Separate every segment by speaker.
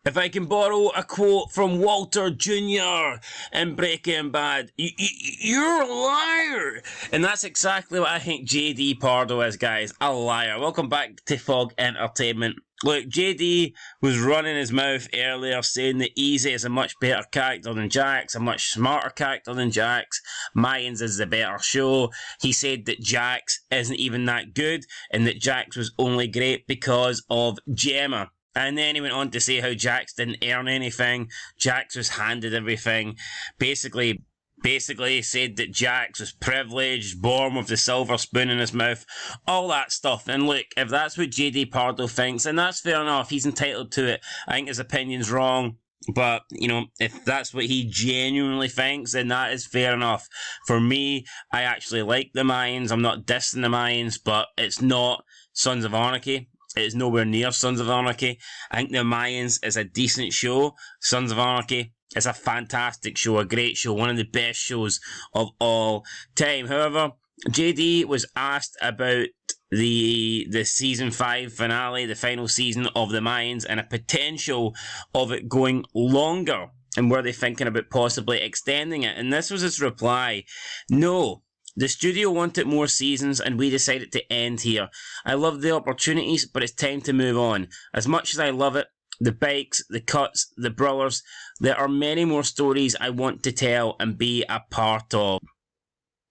Speaker 1: If I can borrow a quote from Walter Jr. in Breaking Bad, you're a liar. And that's exactly what I think JD Pardo is, guys. A liar. Welcome back to Fog Entertainment. Look, JD was running his mouth earlier saying that Easy is a much better character than Jax, a much smarter character than Jax. Mayans is the better show. He said that Jax isn't even that good and that Jax was only great because of Gemma. And then he went on to say how Jax didn't earn anything. Jax was handed everything. Basically he said that Jax was privileged, born with the silver spoon in his mouth, all that stuff. And look, if that's what JD Pardo thinks, then that's fair enough. He's entitled to it. I think his opinion's wrong. But, you know, if that's what he genuinely thinks, then that is fair enough. For me, I actually like the Mayans. I'm not dissing the Mayans, but it's not Sons of Anarchy. It is nowhere near Sons of Anarchy. I think The Mayans is a decent show. Sons of Anarchy is a fantastic show, a great show, one of the best shows of all time. However, JD was asked about the season 5 finale, the final season of The Mayans, and a potential of it going longer. And were they thinking about possibly extending it? And this was his reply: no. The studio wanted more seasons and we decided to end here. I love the opportunities, but it's time to move on. As much as I love it, the bikes, the cuts, the brawlers, there are many more stories I want to tell and be a part of.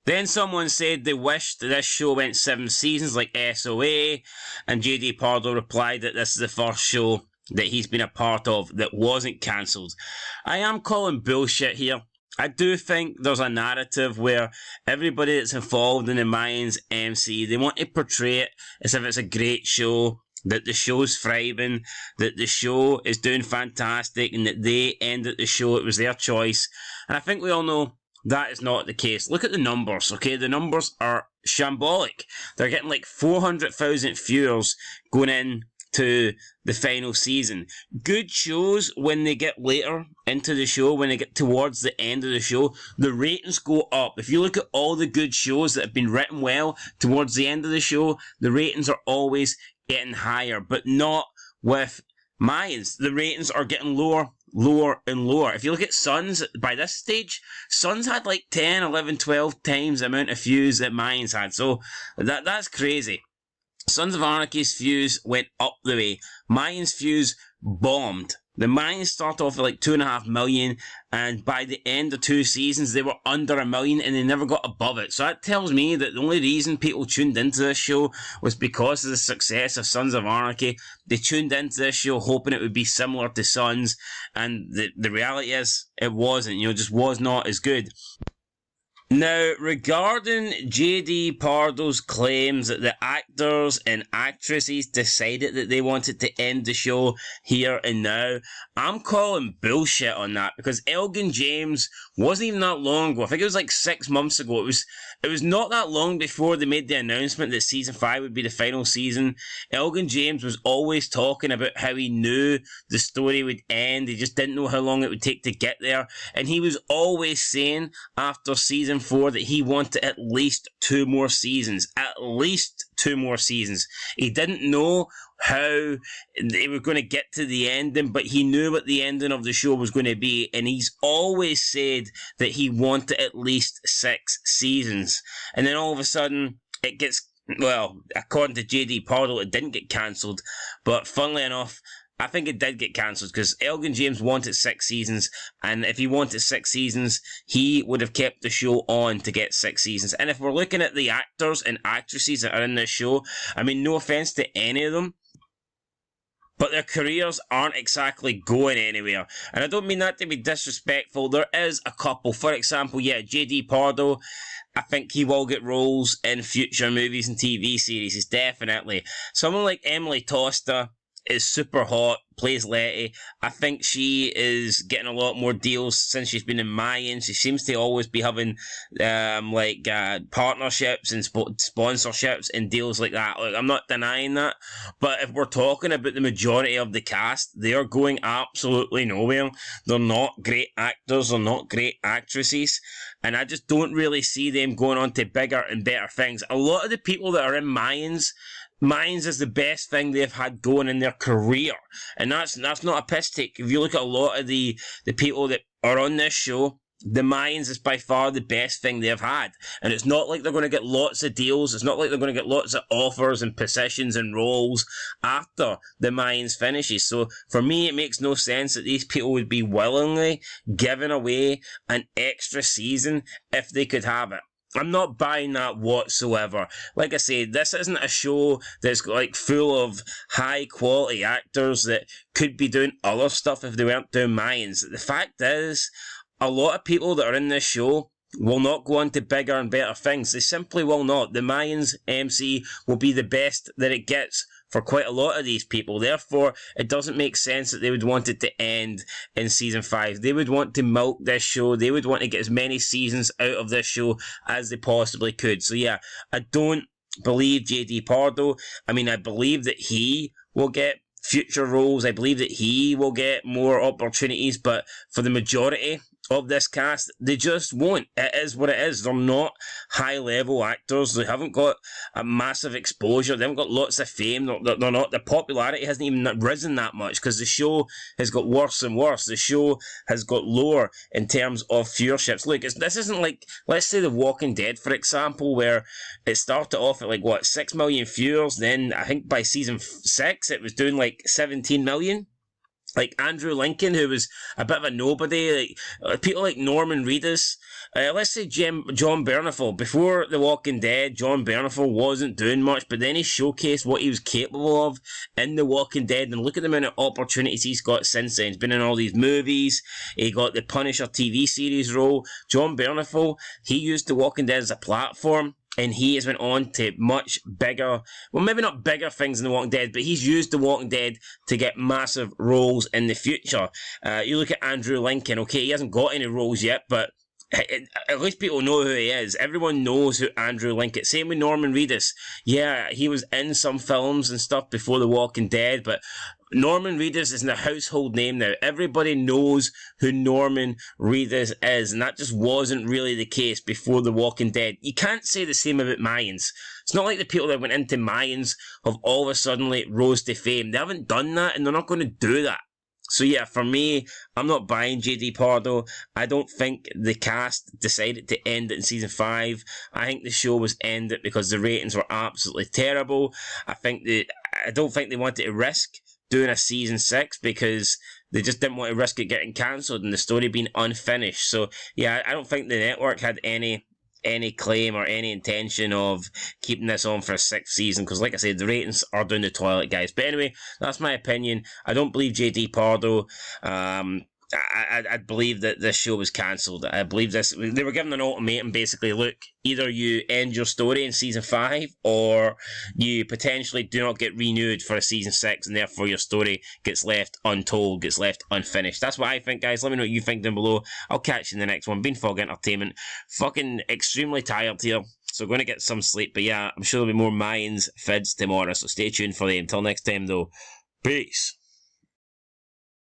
Speaker 1: Then someone said they wished this show went 7 seasons like SOA, and JD Pardo replied that this is the first show that he's been a part of that wasn't cancelled. I am calling bullshit here. I do think there's a narrative where everybody that's involved in the Mayans MC, they want to portray it as if it's a great show, that the show's thriving, that the show is doing fantastic, and that they ended the show, it was their choice. And I think we all know that is not the case. Look at the numbers, okay? The numbers are shambolic. They're getting like 400,000 viewers going in to the final season. Good shows, when they get later into the show, when they get towards the end of the show, the ratings go up. If you look at all the good shows that have been written well towards the end of the show, the ratings are always getting higher, but not with Mayans. The ratings are getting lower and lower. If you look at Sons, by this stage, Sons had like 10, 11, 12 times the amount of views that Mayans had. So that's crazy. Sons of Anarchy's views went up the way. Mayans' views bombed. The Mayans started off at like 2.5 million, and by the end of 2 seasons, they were under 1 million, and they never got above it. So that tells me that the only reason people tuned into this show was because of the success of Sons of Anarchy. They tuned into this show hoping it would be similar to Sons, and the reality is, it wasn't. You know, it just was not as good. Now, regarding JD Pardo's claims that the actors and actresses decided that they wanted to end the show here and now, I'm calling bullshit on that, because Elgin James wasn't even that long ago. I think it was like 6 months ago. It was not that long before they made the announcement that season 5 would be the final season. Elgin James was always talking about how he knew the story would end. He just didn't know how long it would take to get there. And he was always saying after season 4 that he wanted at least 2 more seasons. At least 2 more seasons. He didn't know how they were going to get to the ending, but he knew what the ending of the show was going to be, and he's always said that he wanted at least 6 seasons. And then all of a sudden, it gets, well, according to JD Pardo, it didn't get cancelled, but funnily enough, I think it did get cancelled, because Elgin James wanted 6 seasons, and if he wanted 6 seasons, he would have kept the show on to get 6 seasons. And if we're looking at the actors and actresses that are in this show, I mean, no offence to any of them, but their careers aren't exactly going anywhere. And I don't mean that to be disrespectful. There is a couple. For example, yeah, JD Pardo, I think he will get roles in future movies and TV series, definitely. Someone like Emily Tosta is super hot, plays Letty. I think she is getting a lot more deals since she's been in Mayans. She seems to always be having partnerships and sponsorships and deals like that. Like, I'm not denying that, but if we're talking about the majority of the cast, they are going absolutely nowhere. They're not great actors, they're not great actresses, and I just don't really see them going on to bigger and better things. A lot of the people that are in Mayans, Mayans is the best thing they've had going in their career. And that's not a piss take. If you look at a lot of the people that are on this show, the Mayans is by far the best thing they've had. And it's not like they're going to get lots of deals. It's not like they're going to get lots of offers and positions and roles after the Mayans finishes. So for me, it makes no sense that these people would be willingly giving away an extra season if they could have it. I'm not buying that whatsoever. Like I said, this isn't a show that's like full of high quality actors that could be doing other stuff if they weren't doing Mayans. The fact is, a lot of people that are in this show will not go on to bigger and better things. They simply will not. The Mayans MC will be the best that it gets for quite a lot of these people. Therefore, it doesn't make sense that they would want it to end in season 5. They would want to milk this show. They would want to get as many seasons out of this show as they possibly could. So yeah, I don't believe JD Pardo. I mean, I believe that he will get future roles. I believe that he will get more opportunities, but for the majority of this cast, they just won't. It is what it is. They're not high-level actors. They haven't got a massive exposure. They haven't got lots of fame. They're not. The popularity hasn't even risen that much because the show has got worse and worse. The show has got lower in terms of viewerships. Look, this isn't like, let's say The Walking Dead, for example, where it started off at 6 million viewers. Then I think by season 6, it was doing 17 million. Like Andrew Lincoln, who was a bit of a nobody, people like Norman Reedus, let's say John Bernthal. Before The Walking Dead, John Bernthal wasn't doing much, but then he showcased what he was capable of in The Walking Dead, and look at the amount of opportunities he's got since then. He's been in all these movies, he got the Punisher TV series role. John Bernthal, he used The Walking Dead as a platform, and he has went on to much bigger, well, maybe not bigger things than The Walking Dead, but he's used The Walking Dead to get massive roles in the future. You look at Andrew Lincoln, okay, he hasn't got any roles yet, but at least people know who he is. Everyone knows who Andrew Lincoln is. Same with Norman Reedus. Yeah, he was in some films and stuff before The Walking Dead, but Norman Reedus is a household name now. Everybody knows who Norman Reedus is, and that just wasn't really the case before The Walking Dead. You can't say the same about Mayans. It's not like the people that went into Mayans have all of a sudden rose to fame. They haven't done that, and they're not going to do that. So yeah, for me, I'm not buying JD Pardo. I don't think the cast decided to end it in season 5. I think the show was ended because the ratings were absolutely terrible. I don't think they wanted to risk doing a season 6 because they just didn't want to risk it getting cancelled and the story being unfinished. So yeah, I don't think the network had any claim or any intention of keeping this on for a 6th season, because like I said, the ratings are down the toilet, guys. But anyway, that's my opinion. I don't believe JD Pardo. I believe that this show was cancelled. I believe they were given an ultimatum, basically. Look, either you end your story in season 5, or you potentially do not get renewed for a season 6, and therefore your story gets left untold, gets left unfinished. That's what I think, guys. Let me know what you think down below. I'll catch you in the next one. Been Fog Entertainment. Fucking extremely tired here, so going to get some sleep. But yeah, I'm sure there'll be more Mayans fids tomorrow, so stay tuned for them. Until next time, though, peace.